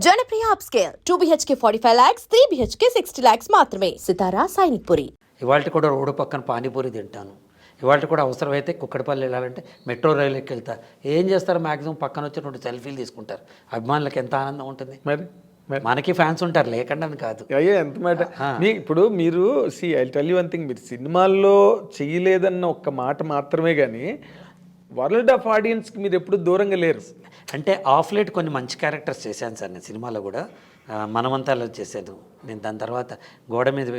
Janapriya upscale 2 BHK 45 lakhs, 3 BHK 60 lakhs మాత్రమే. సితారా సైనిక్పురి. ఇవాళ కూడా రోడ్డు పక్కన పానీపూరి తింటాను. ఇవాళ కూడా అవసరమైతే కుక్కడపల్లి వెళ్ళాలంటే మెట్రో రైలు ఎక్కి వెళ్తా. ఏం చేస్తారు, మ్యాక్సిమం పక్కన వచ్చి 2 సెల్ఫీలు తీసుకుంటారు. అభిమానులకు ఎంత ఆనందం ఉంటుంది. మరి మనకి ఫ్యాన్స్ ఉంటారు, లేకుండా అని కాదు. అయ్యే ఎంత మాట. ఇప్పుడు మీరు I tell you one thing, మీరు సినిమాల్లో చేయలేదన్న ఒక్క మాట మాత్రమే కానీ వరల్డ్ ఆఫ్ ఆడియన్స్కి మీరు ఎప్పుడు దూరంగా లేరు. అంటే ఆఫ్ లైట్ కొన్ని మంచి క్యారెక్టర్స్ చేశాను సార్ నేను సినిమాలో కూడా. మనమంతాలో చేశాను నేను. దాని తర్వాత గోడ మీద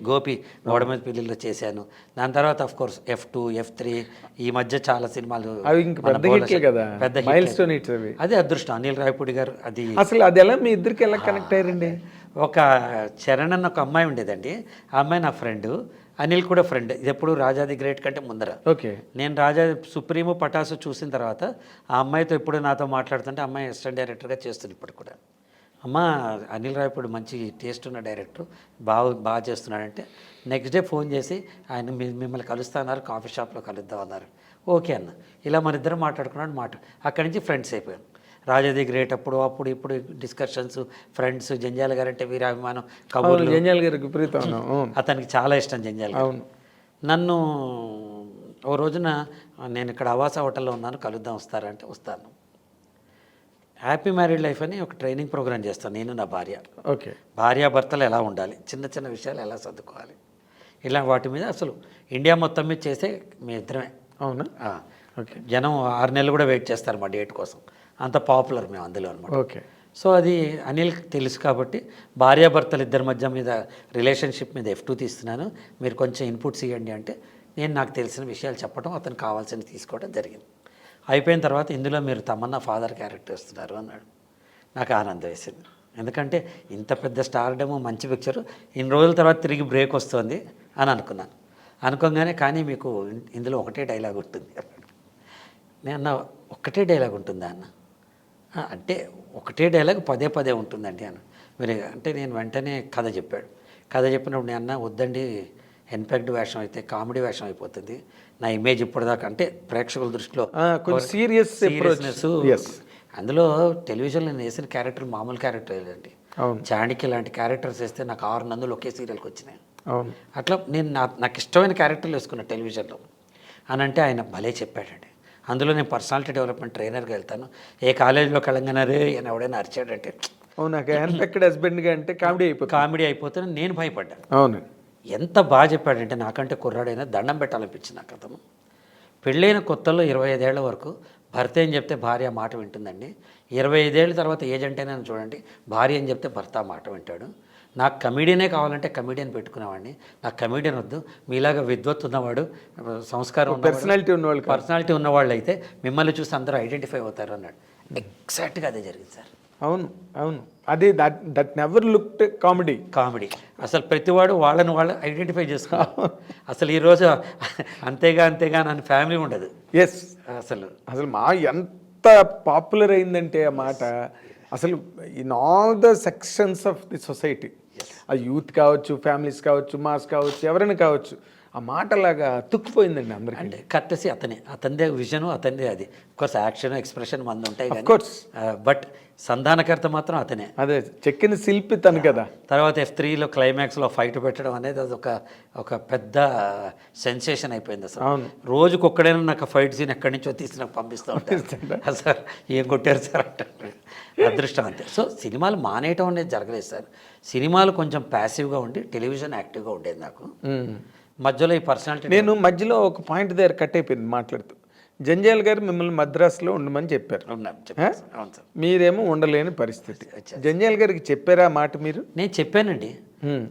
గోపి గోడ మీద పిల్లల్లో చేశాను. దాని తర్వాత ఆఫ్ కోర్స్ F2, F3 ఈ మధ్య చాలా సినిమాలు పెద్ద మైల్ స్టోన్ హిట్స్ అవి. అదే అదృష్టం అనిల్ రాయపూడి గారు. అది అసలు అది ఎలా మీ ఇద్దరికి ఎలా కనెక్ట్ అయ్యారండి? ఒక చరణ్ అన్న ఒక అమ్మాయి ఉండేదండి. ఆ అమ్మాయి నా ఫ్రెండ్, అనిల్ కూడా ఫ్రెండ్. ఇది ఎప్పుడు రాజాది గ్రేట్ కంటే ముందర. ఓకే, నేను రాజా సుప్రీము పటాసు చూసిన తర్వాత ఆ అమ్మాయితో ఎప్పుడు నాతో మాట్లాడుతుంటే అమ్మాయి అసిస్టెంట్ డైరెక్టర్గా చేస్తుంది ఇప్పుడు కూడా. అమ్మ అనిల్ రాయపూడి మంచి టేస్ట్ ఉన్న డైరెక్టర్, బాగా చేస్తున్నాడంటే నెక్స్ట్ డే ఫోన్ చేసి ఆయన మిమ్మల్ని కలుస్తున్నారు, కాఫీ షాప్లో కలుద్దాం అన్నారు. ఓకే అన్న. ఇలా మన ఇద్దరం మాట్లాడుకున్నాడు. అక్కడి నుంచి ఫ్రెండ్స్ అయిపోయాం. రాజాది గ్రేట్ అప్పుడు ఇప్పుడు డిస్కషన్స్, ఫ్రెండ్స్. జంజాల గారు అంటే వీరాభిమానం, కబుర్లు. జంజాల గారికి విపరీతం, అతనికి చాలా ఇష్టం జంజాల గారు. నన్ను ఓ రోజున నేను ఇక్కడ ఆవాస హోటల్లో ఉన్నాను, కలుద్దాం వస్తారంటే వస్తాను. హ్యాపీ మ్యారీడ్ లైఫ్ అని ఒక ట్రైనింగ్ ప్రోగ్రామ్ చేస్తాను నేను, నా భార్య. ఓకే, భార్యాభర్తలు ఎలా ఉండాలి, చిన్న చిన్న విషయాలు ఎలా సర్దుకోవాలి, ఇలా వాటి మీద అసలు ఇండియా మొత్తం మీద చేసే మీ ఇద్దరమే. అవునా? ఓకే. జనం 6 నెలలు కూడా వెయిట్ చేస్తారు మా డేట్ కోసం, అంత పాపులర్ మేము అందులో అనమాట. ఓకే. సో అది అనిల్కి తెలుసు కాబట్టి భార్యాభర్తలు ఇద్దరి మధ్య మీద రిలేషన్షిప్ మీద F2 తీస్తున్నాను, మీరు కొంచెం ఇన్పుట్స్ ఇవ్వండి అంటే నేను నాకు తెలిసిన విషయాలు చెప్పడం, అతనికి కావాల్సినవి తీసుకోవడం జరిగింది. అయిపోయిన తర్వాత ఇందులో మీరు తమన్నా ఫాదర్ క్యారెక్టర్ ఇస్తున్నారు అన్నాడు. నాకు ఆనందం వేసింది. ఎందుకంటే ఇంత పెద్ద స్టార్డము, మంచి పిక్చరు, ఇన్ని రోజుల తర్వాత తిరిగి బ్రేక్ వస్తుంది అని అనుకున్నాను. అనుకోగానే కానీ మీకు ఇందులో ఒకటే డైలాగ్ ఉంటుంది అన్నాడు. నేను అన్న ఒకటే డైలాగ్ ఉంటుందా అన్న అంటే ఒకటే డైలాగ్ పదే ఉంటుందండి అన్న. మీరు అంటే నేను వెంటనే కథ చెప్పాడు. కథ చెప్పినప్పుడు నేను అన్న వద్దండి, ఎన్పెక్ట్ వేషం అయితే కామెడీ వేషం అయిపోతుంది, నా ఇమేజ్ ఇప్పటిదాకా అంటే ప్రేక్షకుల దృష్టిలో సీరియస్నెస్. అందులో టెలివిజన్లో నేను వేసిన క్యారెక్టర్ మామూలు క్యారెక్టర్ లేదండి. చాణిక్య లాంటి క్యారెక్టర్స్ వేస్తే నాకు 6 నందులు ఒకే సీరియల్కి వచ్చినాయి. అట్లా నేను నాకు ఇష్టమైన క్యారెక్టర్లు వేసుకున్నా టెలివిజన్లో అని అంటే ఆయన భలే చెప్పాడండి. అందులో నేను పర్సనాలిటీ డెవలప్మెంట్ ట్రైనర్గా వెళ్తాను. ఏ కాలేజీలో కలంగానే అని ఎవడైనా అరిచాడంటే హస్బెండ్గా అంటే కామెడీ అయిపోతే నేను భయపడ్డాను. అవును, ఎంత బాగా చెప్పాడంటే నాకంటే కుర్రాడైనా దండం పెట్టాలనిపించింది నాకు. అతను పెళ్ళైన కొత్తలో 25 ఏళ్ల వరకు భర్త ఏం చెప్తే భార్య మాట వింటుందండి. 25 ఏళ్ళ తర్వాత ఏజ్ అంటేనే చూడండి, భార్య అని చెప్తే భర్త మాట వింటాడు. నాకు కమెడియనే కావాలంటే కమెడియన్ పెట్టుకునేవాడిని, నాకు కమెడియన్ వద్దు, మీలాగా విద్వత్ ఉన్నవాడు, సంస్కారం పర్సనాలిటీ ఉన్నవాళ్ళు అయితే మిమ్మల్ని చూసి అందరూ ఐడెంటిఫై అవుతారు అన్నాడు. ఎగ్జాక్ట్గా అదే జరిగింది సార్. అవును అదే దట్ నెవర్ లుక్డ్ కామెడీ. అసలు ప్రతివాడు వాళ్ళని వాళ్ళు ఐడెంటిఫై చేసుకున్నారు. అసలు ఈరోజు అంతేగా నన్ను ఫ్యామిలీ ఉండదు. ఎస్, అసలు మా ఎంత పాపులర్ అయిందంటే ఆ మాట అసలు in all the sections of the society, ఆ యూత్ కావచ్చు, ఫ్యామిలీస్ కావచ్చు, మాస్ కావచ్చు, ఎవరైనా కావచ్చు, ఆ మాటలాగా తుక్కుపోయిందండి అందరికీ. అంటే కట్టసి అతనిదే విజను, అతనిదే అది. కోర్స్ యాక్షన్, ఎక్స్ప్రెషన్ మంది ఉంటాయి, బట్ సంధానకర్త మాత్రం అతనే. అదే చెక్కిన శిల్పి తను కదా. తర్వాత F3లో క్లైమాక్స్లో ఫైట్ పెట్టడం అనేది అది ఒక పెద్ద సెన్సేషన్ అయిపోయింది అసలు. రోజుకొక్కడైనా నాకు ఫైట్ సీన్ ఎక్కడి నుంచో తీసి నాకు పంపిస్తూ ఉంటారు. సార్ ఏం కొట్టారు సార్ అంటారు. అదృష్టం అంతే. సో సినిమాలు మానేయటం అనేది జరగలేదు సార్. సినిమాలు కొంచెం ప్యాసివ్గా ఉండి టెలివిజన్ యాక్టివ్గా ఉండేది నాకు. మధ్యలో ఈ పర్సనాలిటీ నేను మధ్యలో ఒక పాయింట్ దగ్గర కట్ అయిపోయింది మాట్లాడుతూ. జంజాల్ గారు మిమ్మల్ని మద్రాసులో ఉండమని చెప్పారు, మీరేమో ఉండలేని పరిస్థితి. జంజాల్ గారికి చెప్పారా మాట మీరు? నేను చెప్పానండి.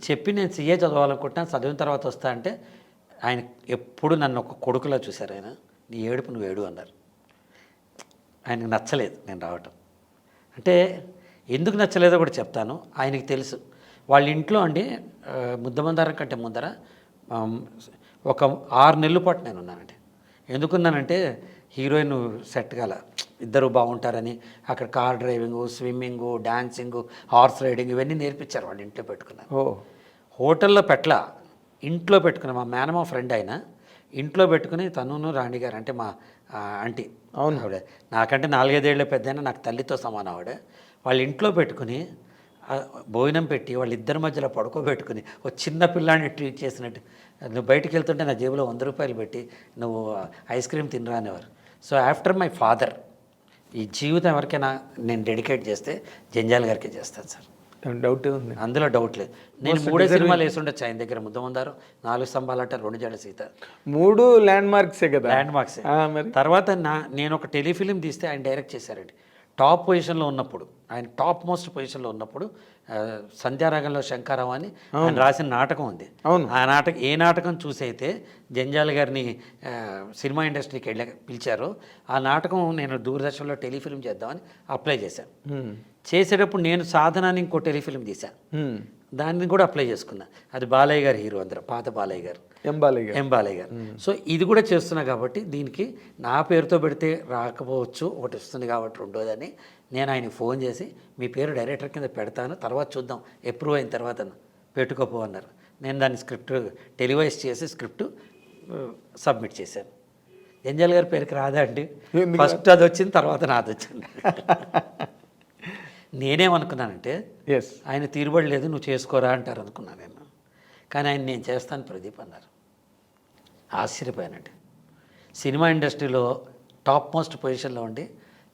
చెప్పి నేను CA చదవాలనుకుంటున్నాను, చదివిన తర్వాత వస్తా అంటే ఆయన ఎప్పుడు నన్ను ఒక కొడుకులా చూశారు. ఆయన నీ ఏడుపు నువ్వు ఏడు అన్నారు. ఆయనకు నచ్చలేదు నేను రావటం. అంటే ఎందుకు నచ్చలేదో కూడా చెప్తాను. ఆయనకి తెలుసు. వాళ్ళ ఇంట్లో అండి ముద్దమందారం కంటే ముందర ఒక 6 నెలల పాటు నేను ఉన్నానండి. ఎందుకున్నానంటే హీరోయిన్ సెట్ కాల, ఇద్దరు బాగుంటారని అక్కడ car driving, swimming, dancing, horse riding ఇవన్నీ నేర్పించారు. వాళ్ళు ఇంట్లో పెట్టుకున్నాను. హోటల్లో ఇంట్లో పెట్టుకున్నా. మా మేనమా ఫ్రెండ్ అయినా ఇంట్లో పెట్టుకుని తనును రాణి గారు అంటే మా ఆంటీ, ఆవిడ నాకంటే 4-5 ఏళ్ళ పెద్ద అయినా నాకు తల్లితో సమానం. ఆవిడ వాళ్ళ ఇంట్లో పెట్టుకుని భోజనం పెట్టి వాళ్ళిద్దరి మధ్యలో పడుకోబెట్టుకుని ఒక చిన్న పిల్లాన్ని ట్రీట్ చేసినట్టు, నువ్వు బయటికి వెళ్తుంటే నా జేబులో 100 రూపాయలు పెట్టి నువ్వు ఐస్ క్రీమ్ తినరా అనేవారు. సో ఆఫ్టర్ మై ఫాదర్ ఈ జీవితం ఎవరికైనా నేను డెడికేట్ చేస్తే జంజాల్ గారికి చేస్తాను సార్. డౌట్ ఉంది, అందులో డౌట్ లేదు. నేను 3 సినిమాలు వేసి ఉండొచ్చు ఆయన దగ్గర. ముద్దమందారు, 4 స్తంభాలట, 2 జడ సీత, 3 ల్యాండ్ మార్క్సే కదా. Land marks. మరి తర్వాత నేను ఒక టెలిఫిలిం తీస్తే ఆయన డైరెక్ట్ చేశారండి. టాప్ పొజిషన్లో ఉన్నప్పుడు, ఆయన టాప్ మోస్ట్ పొజిషన్లో ఉన్నప్పుడు సంధ్యారాగంలో శంకరావు అని ఆయన రాసిన నాటకం ఉంది. ఆ ఏ నాటకం చూసి అయితే జంజాల్ గారిని సినిమా ఇండస్ట్రీకి పిలిచారో ఆ నాటకం నేను దూరదర్శన్లో టెలిఫిలిం చేద్దామని అప్లై చేశాను. చేసేటప్పుడు నేను సాధనాన్ని ఇంకో టెలిఫిలిం తీశాను, దాన్ని కూడా అప్లై చేసుకున్నా. అది బాలయ్య గారు హీరో, అందరూ పాత బాలయ్య గారు, ఎం బాలయ్య గారు. సో ఇది కూడా చేస్తున్నా కాబట్టి దీనికి నా పేరుతో పెడితే రాకపోవచ్చు, ఒకటి వస్తుంది కాబట్టి రెండోదని నేను ఆయనకి ఫోన్ చేసి మీ పేరు డైరెక్టర్ కింద పెడతాను, తర్వాత చూద్దాం అప్రూవ్ అయిన తర్వాత పెట్టుకోపో అన్నారు. నేను దాన్ని స్క్రిప్ట్ టెలివైజ్ చేసి స్క్రిప్ట్ సబ్మిట్ చేశాను. జంజాల్ గారి పేరుకి రాదా అండి? ఫస్ట్ అది వచ్చింది, తర్వాత నాది వచ్చింది. నేనేమనుకున్నానంటే ఆయన తీరుబడలేదు, నువ్వు చేసుకోరా అంటారు అనుకున్నాను నేను. కానీ ఆయన నేను చేస్తాను ప్రదీప్ అన్నారు. ఆశ్చర్యపోయానండి. సినిమా ఇండస్ట్రీలో టాప్ మోస్ట్ పొజిషన్లో ఉండి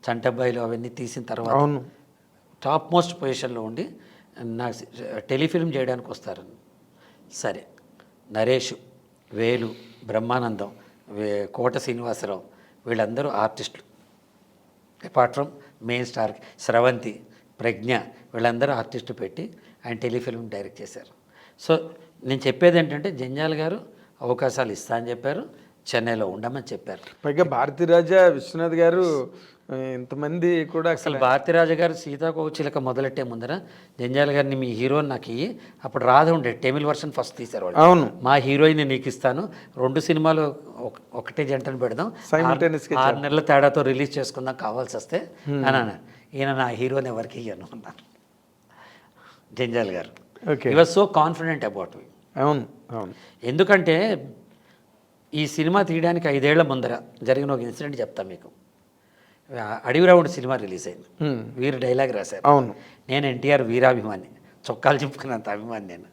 చంటబ్బాయిలు అవన్నీ తీసిన తర్వాత టాప్ మోస్ట్ పొజిషన్లో ఉండి నా టెలిఫిల్మ్ చేయడానికి వస్తారు. సరే, నరేష్, వేలు, బ్రహ్మానందం, కోట శ్రీనివాసరావు వీళ్ళందరూ ఆర్టిస్టులు. అపార్ట్ ఫ్రమ్ మెయిన్ స్టార్ స్రవంతి, ప్రజ్ఞ వీళ్ళందరూ ఆర్టిస్టు పెట్టి ఆయన టెలిఫిల్మ్ డైరెక్ట్ చేశారు. సో నేను చెప్పేది ఏంటంటే జంజాల్ గారు అవకాశాలు ఇస్తా అని చెప్పారు, చెన్నైలో ఉండమని చెప్పారు. పైగా భారతీరాజా విశ్వనాథ్ గారు ఇంతమంది కూడా అసలు భారతీరాజా గారు సీతాకోచిలక మొదలెట్టే ముందర జంజాల్ గారిని మీ హీరోని నాకు ఇయ్యి, అప్పుడు రాధ ఉండే తమిళ్ వర్షన్ ఫస్ట్ తీశారు వాళ్ళు. అవును, మా హీరోయిన్ నీకు ఇస్తాను, 2 సినిమాలు ఒకటే జంటను పెడదాం, 6 నెలల తేడాతో రిలీజ్ చేసుకుందాం కావాల్సి వస్తే అని అన్నారు. ఈయన నా హీరోని ఎవరికి ఇయ్యను అన్నారు జంజాల్ గారు. హి was so confident about me. అవును అవును. ఎందుకంటే ఈ సినిమా తీయడానికి 5 ఏళ్ల ముందర జరిగిన ఒక ఇన్సిడెంట్ చెప్తాను మీకు. అడవి రావుడు సినిమా రిలీజ్ అయింది, వీరు డైలాగ్ రాశారు. అవును, నేను ఎన్టీఆర్ వీరాభిమాని, చొక్కాలు చింపుకున్నంత అభిమాని. నేను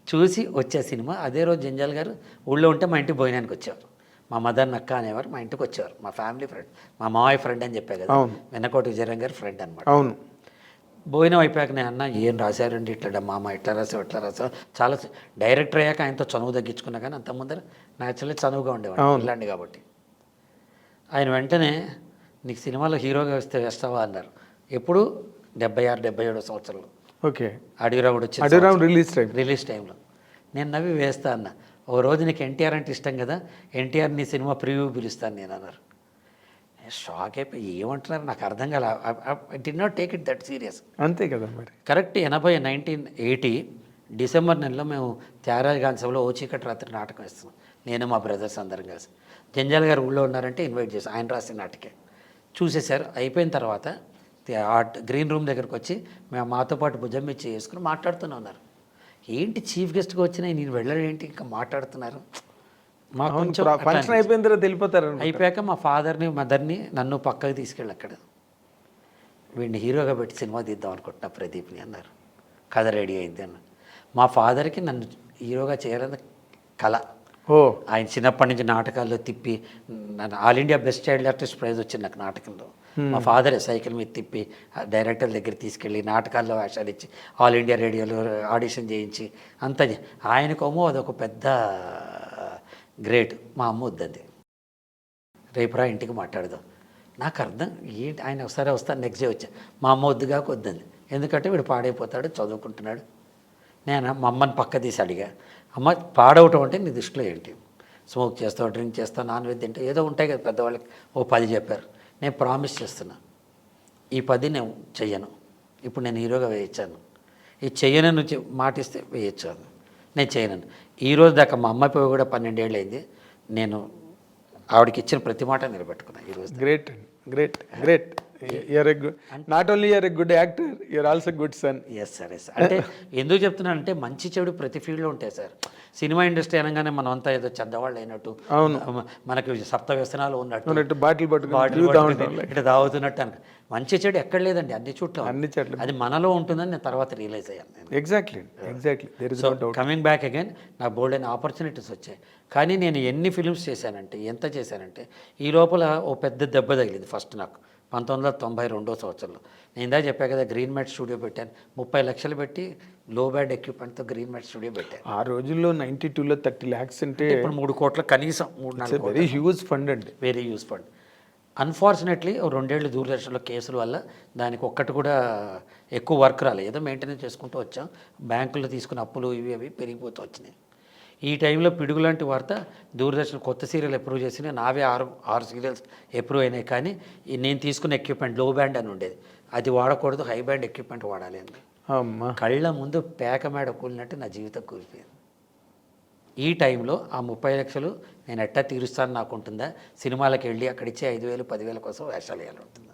చూసి వచ్చే సినిమా అదే రోజు జంజాల్ గారు ఊళ్ళో ఉంటే మా ఇంటికి భోజనానికి వచ్చేవారు. మా మదర్ నక్క అనేవారు, మా ఇంటికి వచ్చేవారు. మా ఫ్యామిలీ ఫ్రెండ్, మా మావయ్య ఫ్రెండ్ అని చెప్పే కదా, వెన్నకోటి విజయరాం గారు ఫ్రెండ్ అనమాట. అవును. భోజనం అయిపోయాక నేను అన్న ఏం రాశారండి, ఇట్లా మామ ఇట్లా రాసావు ఇట్లా రాసావు. చాలా డైరెక్టర్ అయ్యాక ఆయనతో చనువు తగ్గించుకున్నా, కానీ అంత ముందర న్యాచురల్లీ చనువుగా ఉండేవాడు ఇలాంటి కాబట్టి. ఆయన వెంటనే నీకు సినిమాలో హీరోగా వస్తే వేస్తావా అన్నారు. ఎప్పుడు 76-77 సంవత్సరంలో. ఓకే. అడవిరావుడు వచ్చి రిలీజ్ టైంలో నేను నవ్వి వేస్తా అన్న. ఓ రోజు నీకు ఎన్టీఆర్ అంటే ఇష్టం కదా, ఎన్టీఆర్ నీ సినిమా ప్రివ్యూ పిలుస్తాను నేను అన్నారు. షాక్ అయిపోయి ఏమంటున్నారు నాకు అర్థం కాలే. I did not take it that serious. అంతే కదా మరి. కరెక్ట్ 1980 డిసెంబర్ నెలలో మేము త్యాగరాజ గాంధీ సభలో ఓ చీకటి రాత్రి నాటకం ఇస్తున్నాం, నేను మా బ్రదర్స్ అందరం కలిసి. జంజాల్ గారు ఊళ్ళో ఉన్నారంటే ఇన్వైట్ చేశాను, ఆయన రాసిన నాటకే చూసేశారు. అయిపోయిన తర్వాత గ్రీన్ రూమ్ దగ్గరకు వచ్చి మేము మాతో పాటు భుజం మీద చేసుకుని మాట్లాడుతూనే ఉన్నారు. ఏంటి చీఫ్ గెస్ట్గా వచ్చినా నేను వెళ్ళడం ఏంటి, ఇంకా మాట్లాడుతున్నారు. మా కొంచెం ఫంక్షన్ అయిపోయిన తర్వాత వెళ్ళిపోతారు. అయిపోయాక మా ఫాదర్ని మదర్ని నన్ను పక్కకి తీసుకెళ్ళి అక్కడ వీడిని హీరోగా పెట్టి సినిమా తీద్దాం అనుకుంటున్నా ప్రదీప్ని అన్నారు. కథ రెడీ అయింది అన్న. మా ఫాదర్కి నన్ను హీరోగా చేయాలని కళ. ఆయన చిన్నప్పటి నుంచి నాటకాల్లో తిప్పి all India best child artist prize వచ్చింది నాకు నాటకంలో. మా ఫాదరే సైకిల్ మీద తిప్పి డైరెక్టర్ దగ్గర తీసుకెళ్ళి నాటకాల్లో వేషాలు ఇచ్చి ఆల్ ఇండియా రేడియోలో ఆడిషన్ చేయించి అంత ఆయనకోమో అదొక పెద్ద గ్రేట్. మా అమ్మ వద్దంది, రేపు రా ఇంటికి మాట్లాడదాం. నాకు అర్థం ఏంటి, ఆయన ఒకసారి వస్తాను నెక్స్ట్ డే వచ్చా. మా అమ్మ వద్దుగాక వద్దంది, ఎందుకంటే వీడు పాడైపోతాడు చదువుకుంటున్నాడు. నేను మా అమ్మని పక్క తీసి అడిగా, అమ్మ పాడవటం అంటే నీ దృష్టిలో ఏంటి? స్మోక్ చేస్తావు, డ్రింక్ చేస్తావు, నాన్ వెజ్ తింటావు, ఏదో ఉంటాయి కదా పెద్దవాళ్ళకి. ఓ 10 చెప్పారు. నేను ప్రామిస్ చేస్తున్నా ఈ 10 నేను చెయ్యను. ఇప్పుడు నేను హీరోగా వేయించాను, ఈ చెయ్యనని మాటిస్తే వేయించాను, నేను చేయను. ఈరోజు దాకా మా అమ్మాయి పోయి కూడా 12 ఏళ్ళు అయింది. నేను ఆవిడకి ఇచ్చిన ప్రతి మాట నిలబెట్టుకున్నాను ఈరోజు. Great great great. You are a good, not only you are a good actor, you are also good son. Yes sir, yes. అంటే ఎందుకు చెప్తున్నానంటే మంచి చెడు ప్రతి ఫీల్డ్లో ఉంటాయి సార్. సినిమా ఇండస్ట్రీ అనగానే మనం అంతా ఏదో చెడ్డవాళ్ళు అయినట్టు, మనకి సప్త వ్యసనాలు ఉన్నట్టు, బాటిల్ పట్టుకుని ఇట్లా తాగుతున్నట్టు అనక మంచి చెడు ఎక్కడ లేదండి, అన్ని చోట్ల అన్ని చెట్లు. అది మనలో ఉంటుందని నేను తర్వాత రియలైజ్ అయ్యాను నేను. Exactly there is so no doubt. Coming back again, నాకు బోల్డ్ అయిన ఆపర్చునిటీస్ వచ్చాయి. కానీ నేను ఎన్ని ఫిల్మ్స్ చేశానంటే, ఎంత చేశానంటే, ఈ లోపల ఓ పెద్ద దెబ్బ తగిలింది ఫస్ట్ నాకు 1992 సంవత్సరంలో. నేను ఇందా చెప్పా కదా, గ్రీన్ మ్యాట్ స్టూడియో పెట్టాను. 30 లక్షలు పెట్టి లో బ్యాండ్ ఎక్విప్మెంట్తో గ్రీన్ మ్యాట్ స్టూడియో పెట్టాను. ఆ రోజుల్లో 92లో 30 lakhs అంటే ఇప్పుడు 3 కోట్ల, కనీసం 3-4 కోట్లు. వెరీ హ్యూజ్ ఫండ్ అండి. Very use fund. అన్ఫార్చునేట్లీ 2 ఏళ్ళు దూరదర్శన్లో కేసుల వల్ల దానికి ఒక్కటి కూడా ఎక్కువ వర్క్ రాలేదు. ఏదో మెయింటెనెన్స్ చేసుకుంటూ వచ్చాం. బ్యాంకుల్లో తీసుకున్న అప్పులు ఇవి అవి పెరిగిపోతూ వచ్చినాయి. ఈ టైంలో పిడుగు లాంటి వార్త, దూరదర్శన్ కొత్త సీరియల్ అప్రూవ్ చేసిన, నావే 6 సీరియల్స్ అప్రూవ్ అయినాయి. కానీ నేను తీసుకున్న ఎక్విప్మెంట్ లో బ్యాండ్ అని ఉండేది, అది వాడకూడదు, హై బ్యాండ్ ఎక్విప్మెంట్ వాడాలి అని. అమ్మా, కళ్ళ ముందు పేక మేడ కూలినట్టు నా జీవితం కూలిపోయింది. ఈ టైంలో ఆ 30 లక్షలు నేను ఎట్టా తీరుస్తాను నాకు ఉంటుందా? సినిమాలకు వెళ్ళి అక్కడ ఇచ్చే 5,000, 10,000 కోసం వేషాలు వేయాలి ఉంటుందా?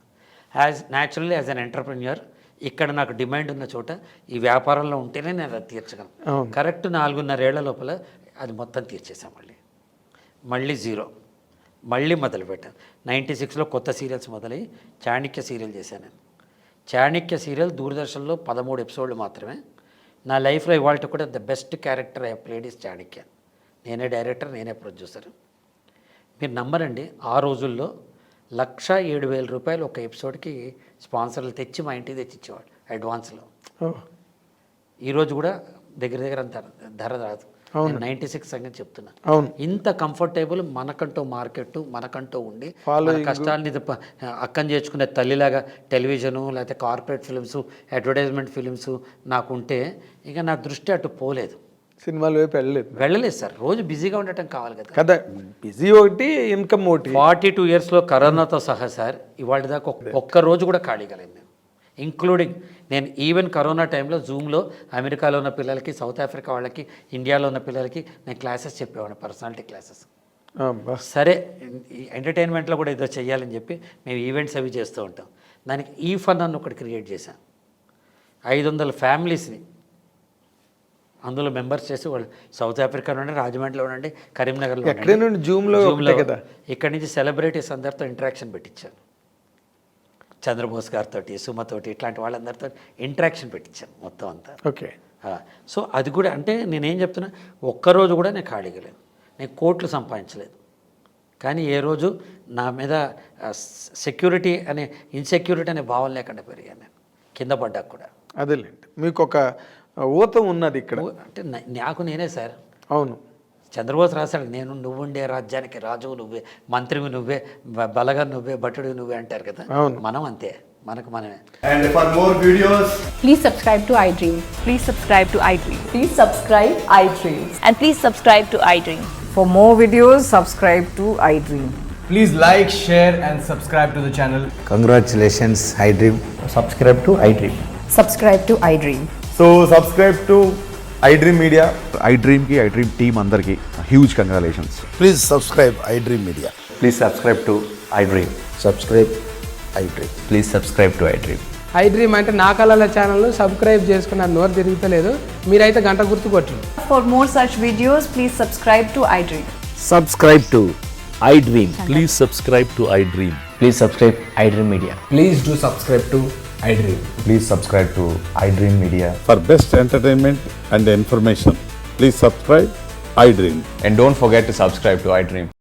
న్యాచురల్లీ యాజ్ అన్ ఎంటర్ప్రెన్యూర్ ఇక్కడ నాకు డిమాండ్ ఉన్న చోట ఈ వ్యాపారంలో ఉంటేనే నేను అది తీర్చగలను. కరెక్ట్ 4.5 ఏళ్ల లోపల అది మొత్తం తీర్చేసాం. మళ్ళీ జీరో, మళ్ళీ మొదలుపెట్టాను. 96లో కొత్త సీరియల్స్ మొదలై చాణక్య సీరియల్ చేశాను నేను. చాణక్య సీరియల్ దూరదర్శన్లో 13 ఎపిసోడ్లు మాత్రమే. నా లైఫ్లో ఇవాళ కూడా the best character I played is Chanakya. నేనే డైరెక్టర్, నేనే ప్రొడ్యూసర్. మీరు నమ్మరండి, ఆ రోజుల్లో 1,07,000 రూపాయలు ఒక ఎపిసోడ్కి స్పాన్సర్లు తెచ్చి మా ఇంటికి తెచ్చిచ్చేవాడు అడ్వాన్స్లో. ఈరోజు కూడా దగ్గర అంత ధర రాదు. 96 సంగతి చెప్తున్నా. ఇంత కంఫర్టబుల్ మనకంటూ మార్కెట్, మనకంటూ ఉండి మన కష్టాలని అక్కని చేర్చుకునే తల్లిలాగా టెలివిజను, లేకపోతే కార్పొరేట్ ఫిల్మ్స్, అడ్వర్టైజ్మెంట్ ఫిల్మ్స్ నాకుంటే ఇక నా దృష్టి అటు పోలేదు. సినిమాల వైపు వెళ్ళలేదు సార్. రోజు బిజీగా ఉండటం కావాలి కదా. బిజీ ఒకటి, ఇన్కమ్ ఒకటి. 42 ఇయర్స్లో కరోనాతో సహా సార్ ఇవాళ దాకా ఒక్క రోజు కూడా ఖాళీగా లేదు నేను. ఇంక్లూడింగ్ నేను ఈవెన్ కరోనా టైంలో జూమ్లో అమెరికాలో ఉన్న పిల్లలకి, సౌత్ ఆఫ్రికా వాళ్ళకి, ఇండియాలో ఉన్న పిల్లలకి నేను క్లాసెస్ చెప్పేవాడిని, పర్సనాలిటీ క్లాసెస్. సరే, ఎంటర్టైన్మెంట్లో కూడా ఏదో చెయ్యాలని చెప్పి మేము ఈవెంట్స్ అవి చేస్తూ ఉంటాం. దానికి ఈ ఫన్ అన్న ఒకటి క్రియేట్ చేశాం. 500 ఫ్యామిలీస్ని అందులో మెంబర్స్ చేసి, వాళ్ళు సౌత్ ఆఫ్రికా నుండి, రాజమండ్రిలో ఉండండి, కరీంనగర్లో ఉండండి, జూమ్లో ఇక్కడి నుంచి సెలబ్రిటీస్ అందరితో ఇంటరాక్షన్ పెట్టించాను. చంద్రబోస్ గారితో, సుమతోటి, ఇట్లాంటి వాళ్ళందరితో ఇంటరాక్షన్ పెట్టించాను మొత్తం అంతా. ఓకే. సో అది కూడా అంటే నేనేం చెప్తున్నా, ఒక్కరోజు కూడా నేను ఖాళీగా లేదు. నేను కోట్లు సంపాదించలేదు, కానీ ఏ రోజు నా మీద సెక్యూరిటీ అనే, ఇన్సెక్యూరిటీ అనే భావం లేకుండా పెరిగాను నేను, కింద పడ్డాక కూడా. అదేలేండి, మీకు ఒక ఊత ఉన్నది ఇక్కడ. అంటే నాకు నేనే సార్. అవును, చంద్రబోస్ రాశాడు, నేను నువ్వుండే రాజ్యానికి రాజువు నువ్వే, మంత్రివి నువ్వే, బలగా నువ్వే, భటుడివి నువ్వే అంటారు కదా. మనం అంతే, మనకు మనమే. And for more videos, please subscribe to iDream. Please subscribe to iDream. Please subscribe iDream. And please subscribe to iDream. For more videos, subscribe to iDream. please like, share and subscribe to the channel. Congratulations, iDream. Subscribe to iDream. Subscribe to iDream. So subscribe to iDream Media. iDream ki iDream team andarki huge congratulations. Please subscribe iDream Media. Please subscribe to iDream. Subscribe iDream. Please subscribe to iDream. iDream అంటే నా కళల ఛానల్ను subscribe చేసుకున్న నోరు తిరుగుతలేదు, మీరైతే గంట గుర్తు కొట్టండి. For more such videos, please subscribe to iDream. Subscribe to iDream. Please subscribe to iDream. Please subscribe iDream Media. Please do subscribe to iDream. Please subscribe to iDream Media. For best entertainment and information, please subscribe iDream. And don't forget to subscribe to iDream.